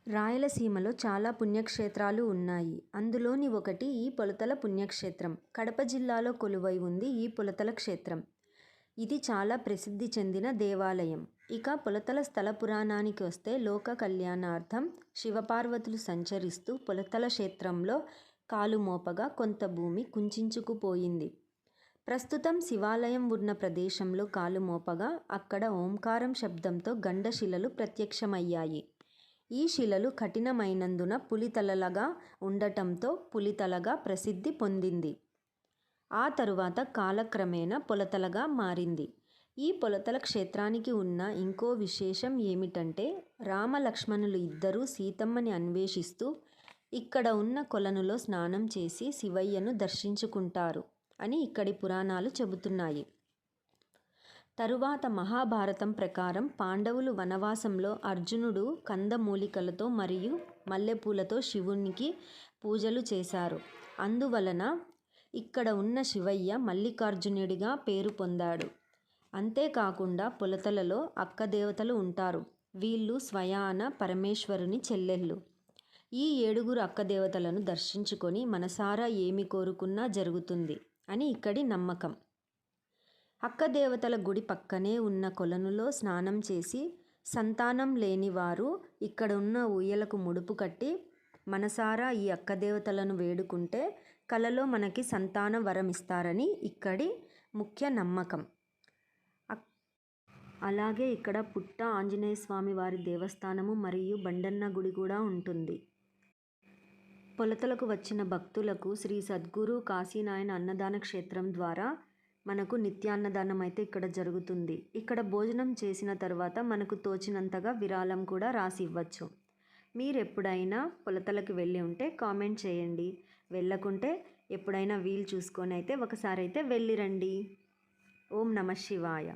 రాయలసీమలో చాలా పుణ్యక్షేత్రాలు ఉన్నాయి. అందులోని ఒకటి ఈ పొలతల పుణ్యక్షేత్రం. కడప జిల్లాలో కొలువై ఉంది ఈ పొలతల క్షేత్రం. ఇది చాలా ప్రసిద్ధి చెందిన దేవాలయం. ఇక పొలతల స్థల పురాణానికి వస్తే లోక కళ్యాణార్థం శివపార్వతులు సంచరిస్తూ పొలతల క్షేత్రంలో కాలు మోపగా కొంత భూమి కుంచించుకుపోయింది. ప్రస్తుతం శివాలయం ఉన్న ప్రదేశంలో కాలు మోపగా అక్కడ ఓంకారం శబ్దంతో గండశిలలు ప్రత్యక్షమయ్యాయి. ఈ శిలలు కఠినమైనందున పులితలలుగా ఉండటంతో పులితలగా ప్రసిద్ధి పొందింది. ఆ తరువాత కాలక్రమేణా పొలతలగా మారింది. ఈ పొలతల క్షేత్రానికి ఉన్న ఇంకో విశేషం ఏమిటంటే రామలక్ష్మణులు ఇద్దరూ సీతమ్మని అన్వేషిస్తూ ఇక్కడ ఉన్న కొలనులో స్నానం చేసి శివయ్యను దర్శించుకుంటారు అని ఇక్కడి పురాణాలు చెబుతున్నాయి. తరువాత మహాభారతం ప్రకారం పాండవులు వనవాసంలో అర్జునుడు కందమూలికలతో మరియు మల్లెపూలతో శివునికి పూజలు చేశారు. అందువలన ఇక్కడ ఉన్న శివయ్య మల్లికార్జునుడిగా పేరు పొందాడు. అంతేకాకుండా పొలతలలో అక్కదేవతలు ఉంటారు. వీళ్ళు స్వయాన పరమేశ్వరుని చెల్లెళ్ళు. ఈ 7 అక్కదేవతలను దర్శించుకొని మనసారా ఏమి కోరుకున్నా జరుగుతుంది అని ఇక్కడి నమ్మకం. అక్కదేవతల గుడి పక్కనే ఉన్న కొలనులో స్నానం చేసి సంతానం లేని వారు ఇక్కడ ఉన్న ఊయలకు ముడుపు కట్టి మనసారా ఈ అక్కదేవతలను వేడుకుంటే కలలో మనకి సంతాన వరం ఇస్తారని ఇక్కడి ముఖ్య నమ్మకం. అలాగే ఇక్కడ పుట్ట ఆంజనేయ స్వామి వారి దేవస్థానము మరియు బండన్న గుడి కూడా ఉంటుంది. పొలతలకు వచ్చిన భక్తులకు శ్రీ సద్గురు కాశీనాయన అన్నదాన క్షేత్రం ద్వారా మనకు నిత్యాన్నదానం అయితే ఇక్కడ జరుగుతుంది. ఇక్కడ భోజనం చేసిన తర్వాత మనకు తోచినంతగా విరాళం కూడా రాసి ఇవ్వచ్చు. మీరు ఎప్పుడైనా పొలతలకు వెళ్ళి ఉంటే కామెంట్ చేయండి. వెళ్ళకుంటే ఎప్పుడైనా వీలు చూసుకొని అయితే ఒకసారి అయితే వెళ్ళిరండి. ఓం నమః శివాయ.